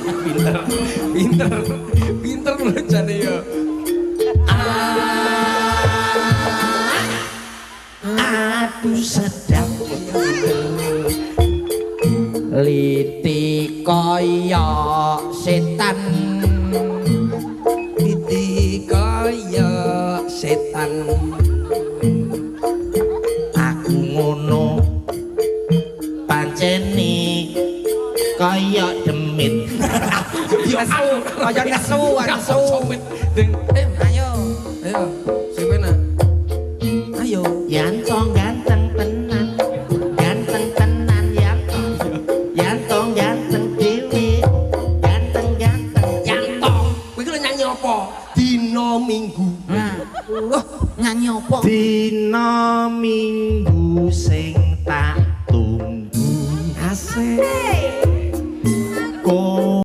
Pinter, pinter, pinter bocane ya. Aduh sedap liti kaya setan Titi kaya setan. aku ngono pancene kaya demit Nesu, kaya nesu nesu Deng, ayo ayo, sing pena. Ayo. Yantong ganteng tenan ganteng tenan Yantong ganteng dewe ganteng Yantong, kowe iki lho nyanyi apa? Dina Minggu. Loh, nyanyi apa? Dina Minggu sing tak